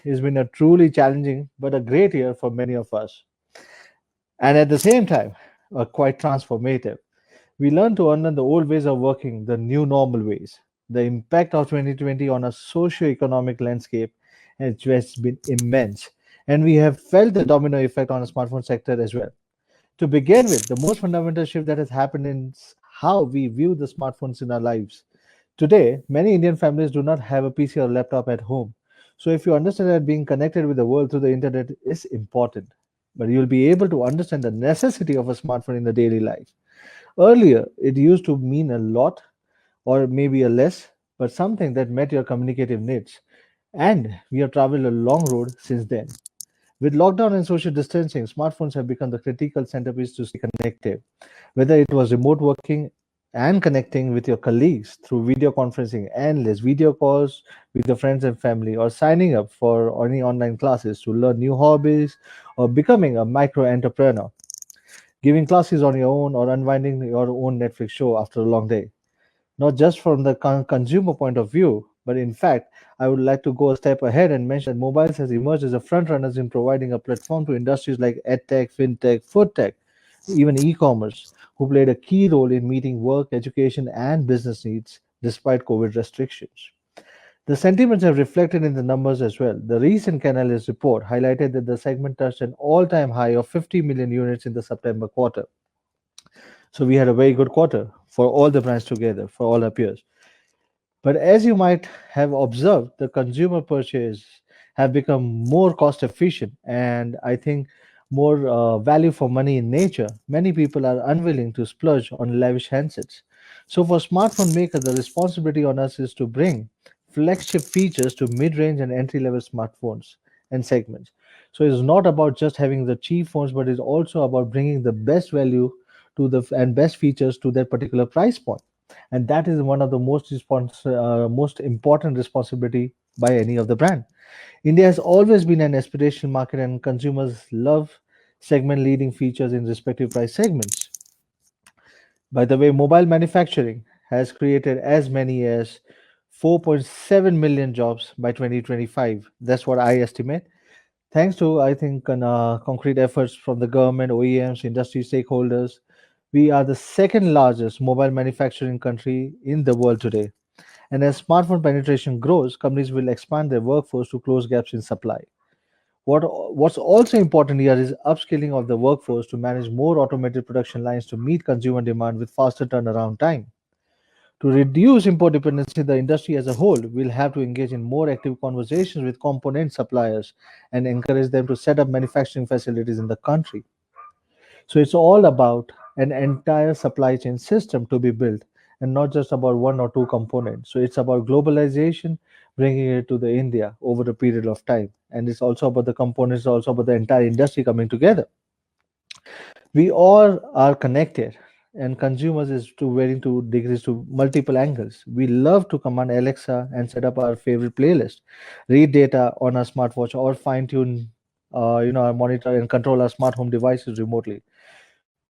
has been a truly challenging but a great year for many of us, and at the same time, quite transformative. We learned to unlearn the old ways of working, the new normal ways. The impact of 2020 on a socio-economic landscape has just been immense, and we have felt the domino effect on the smartphone sector as well. To begin with, the most fundamental shift that has happened in how we view the smartphones in our lives. Today, many Indian families do not have a PC or laptop at home. So, if you understand that being connected with the world through the internet is important, but you'll be able to understand the necessity of a smartphone in the daily life. Earlier, it used to mean a lot or maybe a less, but something that met your communicative needs. And we have traveled a long road since then. With lockdown and social distancing, smartphones have become the critical centerpiece to stay connected. Whether it was remote working and connecting with your colleagues through video conferencing, endless video calls with your friends and family, or signing up for any online classes to learn new hobbies, or becoming a micro entrepreneur, giving classes on your own, or unwinding your own Netflix show after a long day. Not just from the consumer point of view, but in fact, I would like to go a step ahead and mention that mobiles has emerged as a front runners in providing a platform to industries like edtech, fintech, food tech, even e-commerce, who played a key role in meeting work, education, and business needs despite COVID restrictions. The sentiments have reflected in the numbers as well. The recent Canalys report highlighted that the segment touched an all-time high of 50 million units in the September quarter. So we had a very good quarter for all the brands together, for all our peers. But as you might have observed, the consumer purchase have become more cost efficient and I think more value for money in nature. Many people are unwilling to splurge on lavish handsets. So for smartphone makers, the responsibility on us is to bring flagship features to mid-range and entry-level smartphones and segments. So it's not about just having the cheap phones, but it's also about bringing the best value to the and best features to that particular price point, and that is one of the most important responsibility by any of the brand. India has always been an aspirational market, and consumers love segment leading features in respective price segments. By the way, mobile manufacturing has created as many as 4.7 million jobs by 2025. That's what I estimate. Thanks to, I think, concrete efforts from the government, OEMs, industry stakeholders, we are the second largest mobile manufacturing country in the world today. And as smartphone penetration grows, companies will expand their workforce to close gaps in supply. What's also important here is upskilling of the workforce to manage more automated production lines to meet consumer demand with faster turnaround time. To reduce import dependency, the industry as a whole will have to engage in more active conversations with component suppliers and encourage them to set up manufacturing facilities in the country. So it's all about an entire supply chain system to be built and not just about one or two components. So it's about globalization, bringing it to the India over a period of time. And it's also about the components, also about the entire industry coming together. We all are connected, and consumers is to varying to degrees to multiple angles. We love to command Alexa and set up our favorite playlist, read data on our smartwatch, or fine tune our monitor and control our smart home devices remotely.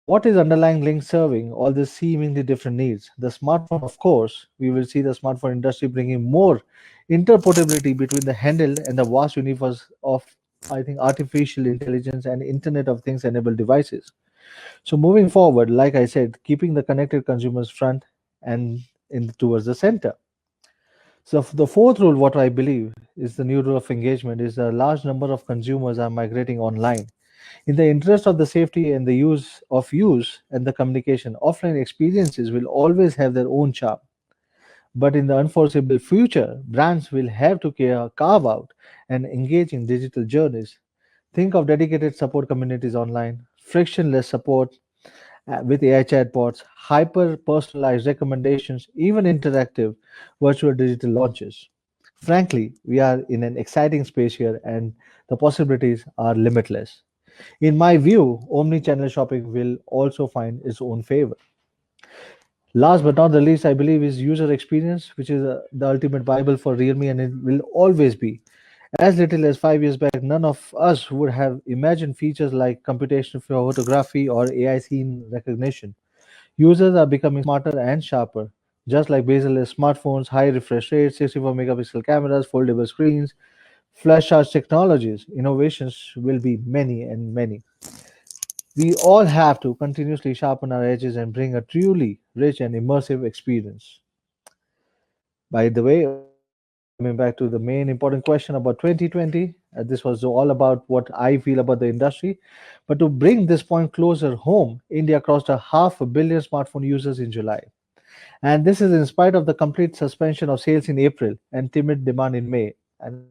What is underlying link serving all these seemingly different needs? The smartphone, of course, we will see the smartphone industry bringing more interportability between the handle and the vast universe of, I think, artificial intelligence and Internet of Things enabled devices. So moving forward, like I said, keeping the connected consumers front and in towards the center. So the fourth rule, what I believe is the new rule of engagement, is a large number of consumers are migrating online. In the interest of the safety and the use and the communication, offline experiences will always have their own charm. But in the unforeseeable future, brands will have to carve out and engage in digital journeys. Think of dedicated support communities online, frictionless support with AI chatbots, hyper personalized recommendations, even interactive virtual digital launches. Frankly, we are in an exciting space here and the possibilities are limitless. In my view, omni-channel shopping will also find its own favor. Last but not the least, I believe is user experience, which is the ultimate bible for Realme, and it will always be. As little as 5 years back, none of us would have imagined features like computational photography or AI scene recognition. Users are becoming smarter and sharper, just like bezel-less smartphones, high refresh rates, 64 megapixel cameras, foldable screens, flash charge technologies, innovations will be many and many. We all have to continuously sharpen our edges and bring a truly rich and immersive experience. By the way, coming back to the main important question about 2020, this was all about what I feel about the industry. But to bring this point closer home, India crossed a half a billion smartphone users in July. And this is in spite of the complete suspension of sales in April and timid demand in May. And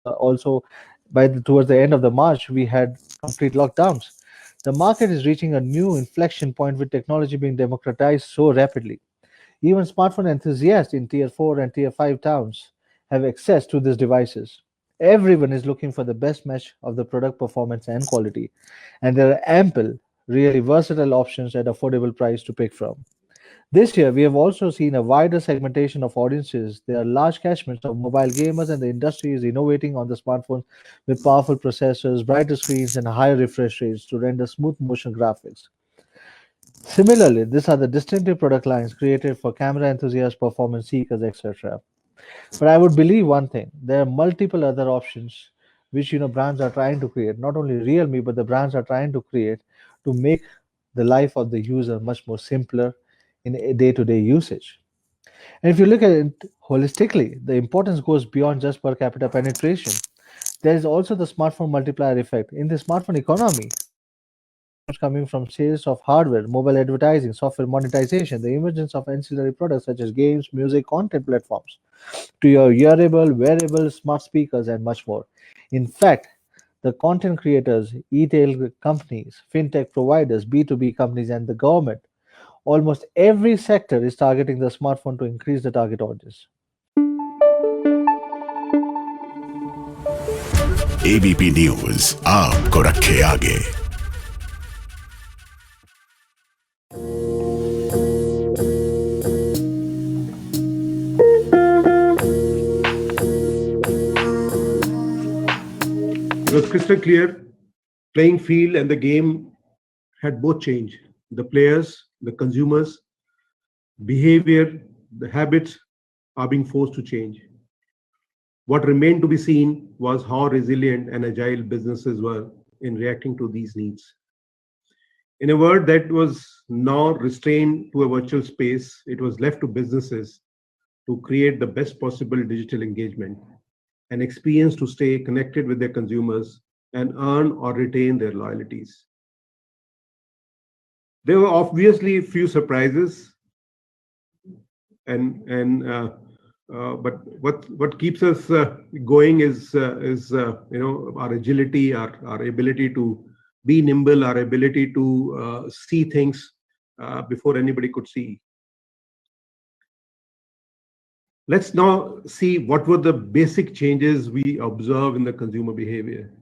also, towards the end of the March, we had complete lockdowns. The market is reaching a new inflection point with technology being democratized so rapidly. Even smartphone enthusiasts in Tier 4 and Tier 5 towns have access to these devices. Everyone is looking for the best match of the product performance and quality, and there are ample, really versatile options at affordable price to pick from. This year, we have also seen a wider segmentation of audiences. There are large catchments of mobile gamers, and the industry is innovating on the smartphones with powerful processors, brighter screens, and higher refresh rates to render smooth motion graphics. Similarly, these are the distinctive product lines created for camera enthusiasts, performance seekers, etc. But I would believe one thing: there are multiple other options which brands are trying to create. Not only Realme, but the brands are trying to create to make the life of the user much more simpler in day-to-day usage. And if you look at it holistically, the importance goes beyond just per capita penetration. There is also the smartphone multiplier effect. In the smartphone economy, coming from sales of hardware, mobile advertising, software monetization, the emergence of ancillary products such as games, music, content platforms, to your hearable, wearable, smart speakers, and much more. In fact, the content creators, e-tail companies, fintech providers, B2B companies, and the government, almost every sector is targeting the smartphone to increase the target audience. ABP news आपको रखे आगे। It was crystal clear. Playing field and the game had both changed. The players, the consumers, behavior, the habits are being forced to change. What remained to be seen was how resilient and agile businesses were in reacting to these needs. In a world that was now restrained to a virtual space, it was left to businesses to create the best possible digital engagement, an experience to stay connected with their consumers and earn or retain their loyalties. There were obviously few surprises, but what keeps us going is our agility, our ability to be nimble, our ability to see things before anybody could see. Let's now see what were the basic changes we observe in the consumer behavior.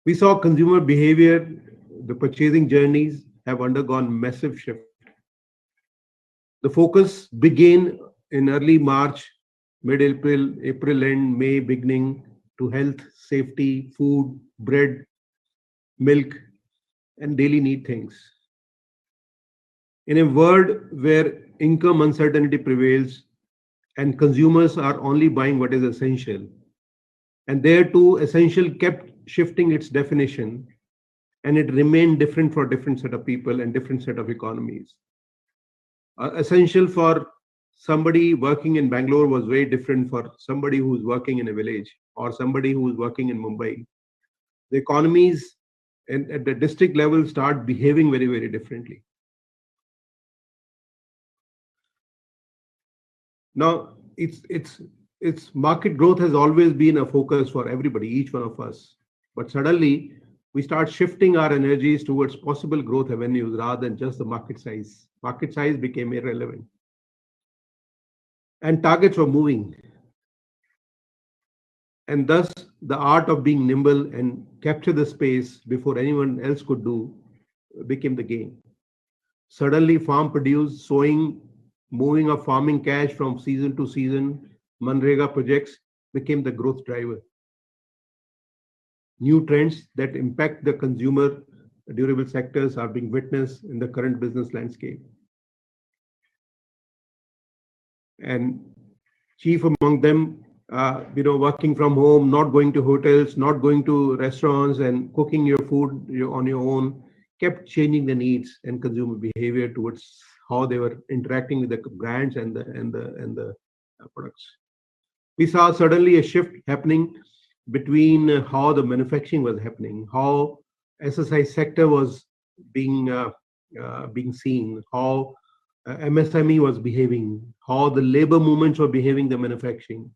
We saw consumer behavior, the purchasing journeys have undergone massive shift. The focus began in early March, mid-April, April end, May beginning to health, safety, food, bread, milk, and daily need things. In a world where income uncertainty prevails and consumers are only buying what is essential, and there too, essential kept shifting its definition, and it remained different for different set of people and different set of economies. Essential for somebody working in Bangalore was very different for somebody who's working in a village or somebody who's working in Mumbai. The economies at the district level start behaving very, very differently. Now, its market growth has always been a focus for everybody, each one of us. But suddenly, we start shifting our energies towards possible growth avenues rather than just the market size. Market size became irrelevant. And targets were moving. And thus, the art of being nimble and capture the space before anyone else could do became the game. Suddenly, farm produce, sowing, moving of farming cash from season to season, Manrega projects became the growth driver. New trends that impact the consumer durable sectors are being witnessed in the current business landscape. And chief among them working from home, not going to hotels, not going to restaurants, and cooking your food on your own, kept changing the needs and consumer behavior towards how they were interacting with the brands and the products. We saw suddenly a shift happening between how the manufacturing was happening, how SSI sector was being seen, how MSME was behaving, how the labor movements were behaving, the manufacturing.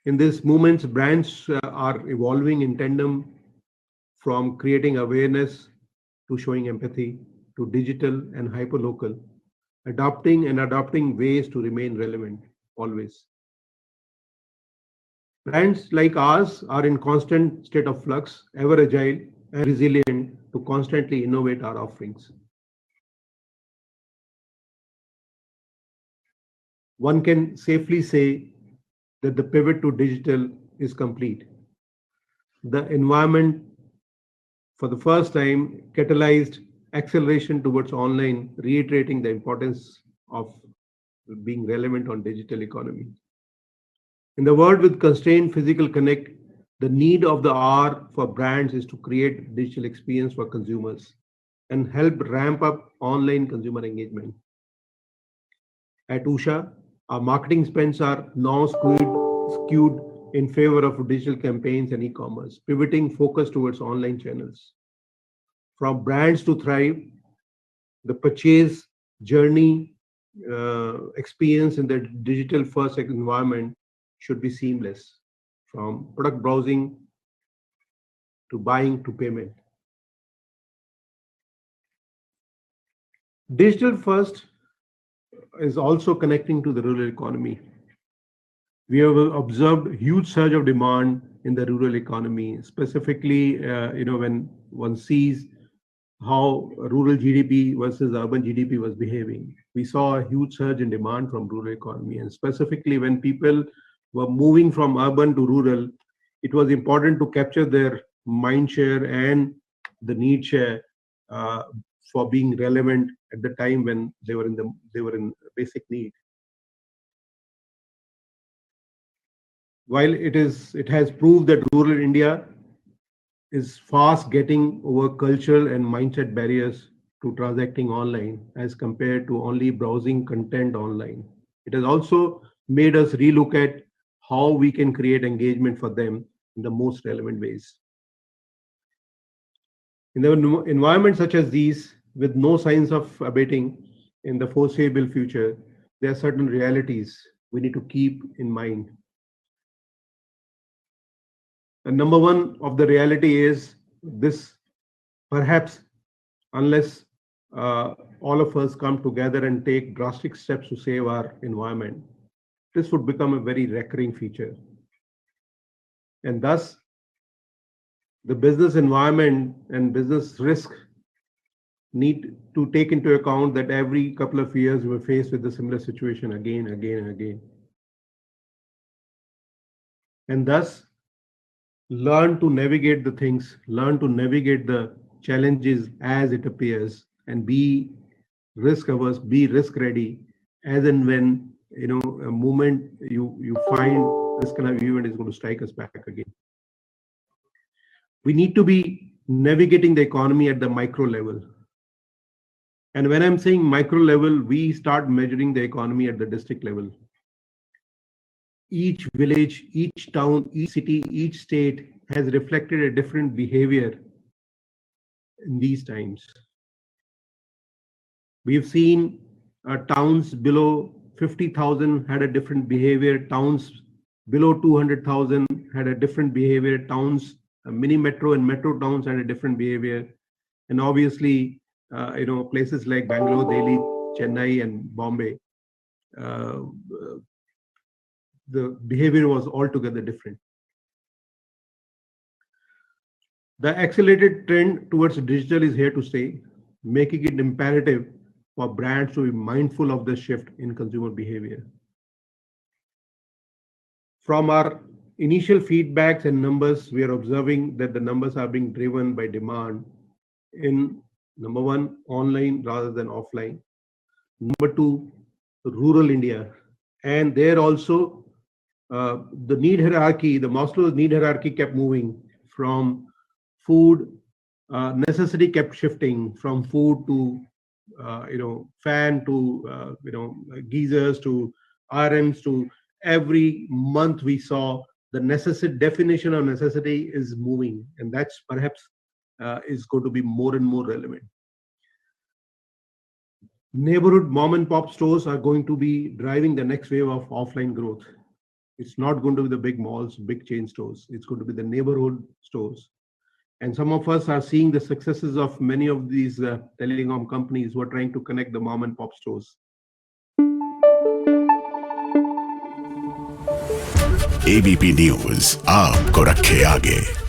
In these movements, brands are evolving in tandem, from creating awareness to showing empathy to digital and hyperlocal, adopting ways to remain relevant always. Brands like ours are in constant state of flux, ever agile and resilient to constantly innovate our offerings. One can safely say that the pivot to digital is complete. The environment, for the first time, catalyzed acceleration towards online, reiterating the importance of being relevant on digital economy. In the world with constrained physical connect, the need of the hour for brands is to create digital experience for consumers and help ramp up online consumer engagement. At Usha, our marketing spends are now skewed in favor of digital campaigns and e-commerce, pivoting focus towards online channels. From brands to thrive, the purchase journey experience in the digital first environment should be seamless, from product browsing to buying to payment. Digital first is also connecting to the rural economy. We have observed huge surge of demand in the rural economy, specifically, when one sees how rural GDP versus urban GDP was behaving. We saw a huge surge in demand from rural economy, and specifically when people were moving from urban to rural, it was important to capture their mind share and the need share for being relevant at the time when they were in basic need. While it has proved that rural India is fast getting over cultural and mindset barriers to transacting online as compared to only browsing content online. It has also made us relook at how we can create engagement for them in the most relevant ways. In the environment such as these, with no signs of abating in the foreseeable future, there are certain realities we need to keep in mind. And number one of the reality is this: perhaps unless all of us come together and take drastic steps to save our environment, this would become a very recurring feature. And thus, the business environment and business risk need to take into account that every couple of years we're faced with a similar situation again, and again. And thus, learn to navigate the things, learn to navigate the challenges as it appears, and be risk averse, be risk ready, as and when a moment you find this kind of event is going to strike us back again. We need to be navigating the economy at the micro level. And when I'm saying micro level, we start measuring the economy at the district level. Each village, each town, each city, each state has reflected a different behavior in these times. We've seen towns below 50,000 had a different behavior, towns below 200,000 had a different behavior, towns, mini metro and metro towns had a different behavior. And obviously, places like Bangalore, Delhi, Chennai, and Bombay, the behavior was altogether different. The accelerated trend towards digital is here to stay, making it imperative for brands to be mindful of the shift in consumer behavior. From our initial feedbacks and numbers, we are observing that the numbers are being driven by demand in, number one, online rather than offline. Number two, rural India, And there also, the need hierarchy, the Maslow's need hierarchy kept moving from food. Necessity kept shifting from food to fan to geysers to RMs. To every month we saw the necessity definition of necessity is moving, and that's perhaps is going to be more and more relevant. Neighborhood mom and pop stores are going to be driving the next wave of offline growth. It's not going to be the big malls, big chain stores. It's going to be the neighborhood stores. And some of us are seeing the successes of many of these telecom companies who are trying to connect the mom and pop stores. ABP news आपको रखे आगे।